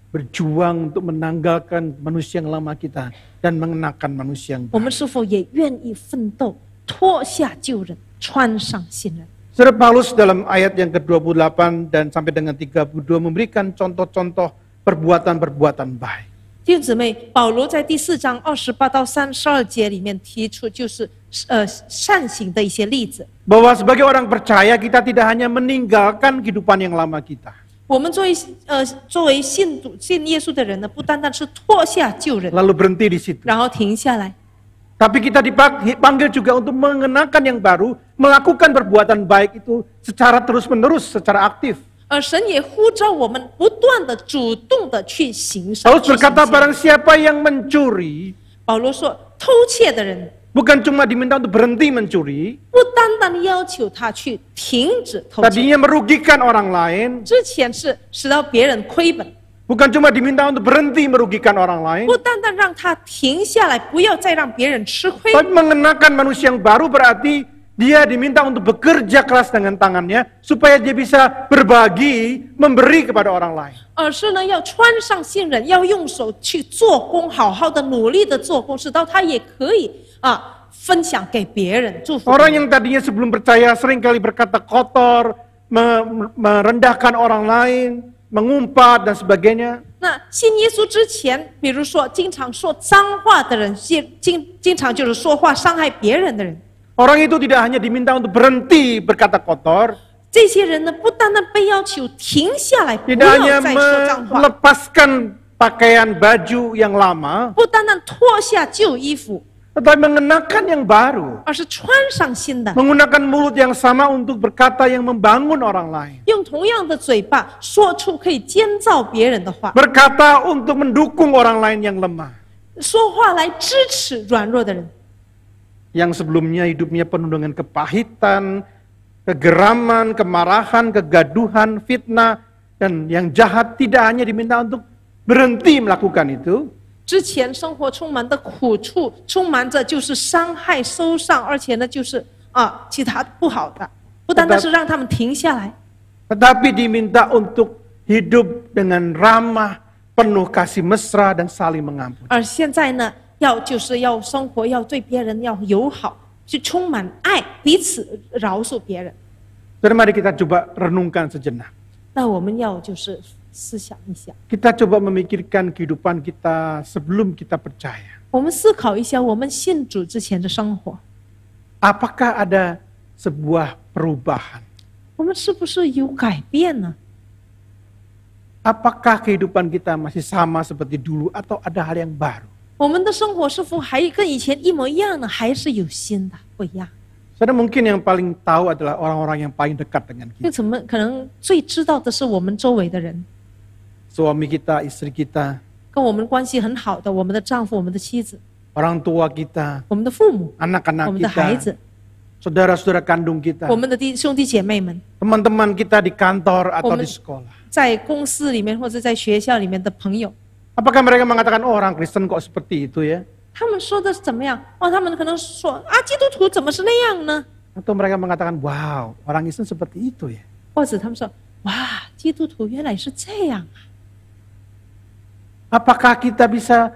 berjuang untuk menanggalkan manusia yang lama kita dan mengenakan manusia yang 我 baru? 们是否也愿意奋斗，脱下旧人，穿上新人？ Saudara, Paulus dalam ayat yang ke-28 dan sampai dengan 32 memberikan contoh-contoh perbuatan-perbuatan baik. 弟兄姊妹，保罗在第4章28到32节里面提出，就是善行的一些例子。 Bahwa sebagai orang percaya kita tidak hanya meninggalkan kehidupan yang lama kita. 我们作为信耶稣的人呢，不单单是脱下旧人， Lalu berhenti di situ. 然后停下来， Tapi kita dipanggil juga untuk mengenakan yang baru, melakukan perbuatan baik itu secara terus-menerus, secara aktif. 而神也呼召我们不断的、主动的去行善。 Paulus berkata, barang siapa yang mencuri, 保罗说，偷窃的人 bukan cuma diminta untuk berhenti mencuri, 不单单要求他去停止偷窃， tadinya merugikan orang lain, 之前是使到别人亏本， bukan cuma diminta untuk berhenti merugikan orang lain, 不单单让他停下来，不要再让别人吃亏。 tapi mengenakan manusia yang baru berarti dia diminta untuk bekerja keras dengan tangannya supaya dia bisa berbagi, memberi kepada orang lain. 而是呢，要穿上新人，要用手去做工，好好的努力的做工，使到他也可以分享给别人，祝福别 Orang 人。 yang tadinya sebelum percaya seringkali berkata kotor, merendahkan orang lain, mengumpat dan sebagainya. 那信耶稣之前，比如说经常说脏话的人，经常就是说话伤害别人的人， Orang itu tidak hanya diminta untuk berhenti berkata kotor, 这些人呢，不单单被要求停下来，不 tidak 要 hanya 再说脏话， melepaskan pakaian baju yang lama, 不单单脱下旧衣服， tetapi mengenakan yang baru. 而是穿上新的， Menggunakan mulut yang sama untuk berkata yang membangun orang lain. 用同样的嘴巴说出可以建造别人的话， Berkata untuk mendukung orang lain yang lemah. 说话来支持软弱的人。yang sebelumnya hidupnya penuh dengan kepahitan, kegeraman, kemarahan, kegaduhan, fitnah, dan yang jahat tidak hanya diminta untuk berhenti melakukan itu, 之前生活充满的苦处，充满着就是伤害、受伤，而且呢就是其他不好的，不单单是让他们停下来， tetapi diminta untuk hidup dengan ramah, penuh kasih mesra dan saling mengampuni. 而现在呢，就是要生活，要对别人要友好，去充满爱，彼此饶恕别人。 Jadi mari kita coba renungkan sejenak. 那我们要就是思想一下， Kita coba memikirkan kehidupan kita sebelum kita percaya. 我们思考一下我们信主之前的生活， Apakah ada sebuah perubahan? 我们是不是有改变呢？ Apakah kehidupan kita masih sama seperti dulu atau ada hal yang baru? 我们的生活是否还跟以前一模一样呢？还是有新的不一样？ Saudara, mungkin yang paling tahu adalah orang-orang yang paling dekat dengan 因为 kita. 怎么可能最知道的是我们周围的人， Suami kita, istri kita, 跟我们关系很好的，我们的丈夫、我们的妻子、 orang tua kita, 我们的父母、 anak-anak 我们的孩 kita, 子、 saudara-saudara kandung kita, 我们的兄弟姐妹们， teman-teman kita di kantor atau di sekolah. 在公司里面或者在学校里面的朋友， Apakah mereka mengatakan, oh orang Kristen kok seperti itu ya? 他们说的是怎么样？他们可能说基督徒怎么是那样呢？ Atau mereka mengatakan, wow orang Kristen seperti itu ya? 或者他们说，哇，基督徒原来是这样啊！ Apakah kita bisa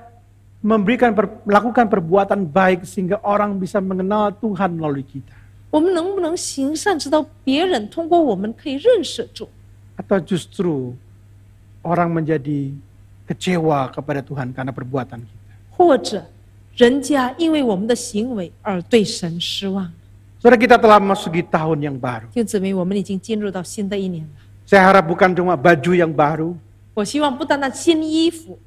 melakukan perbuatan baik sehingga orang bisa mengenal Tuhan melalui kita? 我们能不能行善，直到别人通过我们可以认识主？ Atau justru orang menjadi kecewa kepada Tuhan karena perbuatan kita? 或者人家因为我们的行为而对神失望？ Saudara, kita telah memasuki tahun yang baru. 就证明我们已经进入到新的一年了。 Saya harap bukan cuma baju yang baru, 我希望不单单新衣服，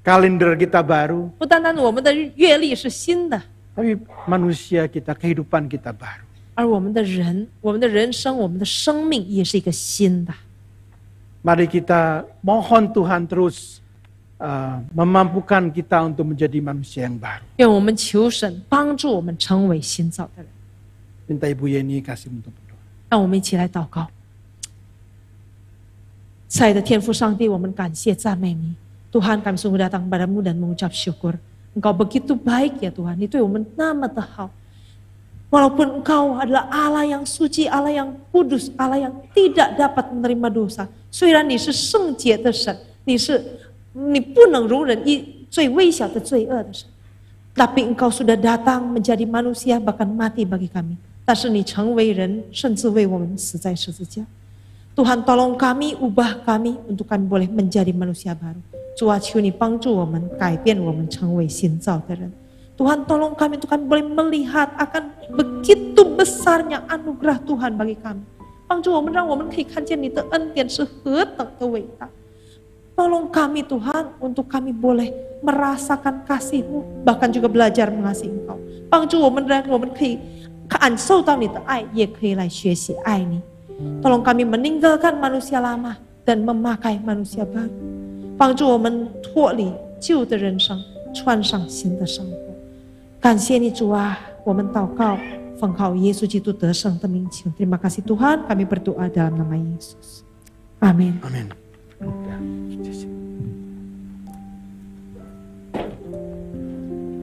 kalender kita baru, 不单单我们的阅历是新的， tapi manusia kita, kehidupan kita baru. 而我们的人生、我们的生命也是一个新的。 Mari kita mohon Tuhan terus memampukan kita untuk menjadi manusia yang baru. 愿我们求神帮助我们成为新造的人。 Minta Ibu Yeni kasih untuk berdoa. 让我们一起来祷告。亲爱的天父上帝，我们感谢赞美你。Tuhan, kami sungguh datang padamu dan mengucap syukur. Engkau begitu baik ya Tuhan, itu 我们那么的好。Walaupun Engkau adalah Allah yang suci, Allah yang kudus, Allah yang tidak dapat menerima dosa. 虽然你是圣洁的神，你不能容忍最微小的罪恶的神， tapi Engkau sudah datang menjadi manusia bahkan mati bagi kami. 但是你成为人，甚至为我们死在十字架。 Tuhan tolong kami, ubah kami untuk kami boleh menjadi manusia baru. 主啊，求你帮助我们，改变我们，成为新造的人。 Tuhan tolong kami untuk kami boleh melihat akan begitu besarnya anugerah Tuhan bagi kami. 帮助我们，让我们可以看见你的恩典是何等的伟大。 Tolong kami Tuhan untuk kami boleh merasakan kasih-Mu, bahkan juga belajar mengasihi Engkau. 帮助我们，让我们可以感受到你的爱，也可以来学习爱你。 Tolong kami meninggalkan manusia lama dan memakai manusia baru. 帮助我们脱离旧的人生，穿上新的生活。感谢你主啊，我们祷告，奉靠耶稣基督得胜的名求。Terima kasih Tuhan, kami berdoa dalam nama Yesus. Amin. Amin.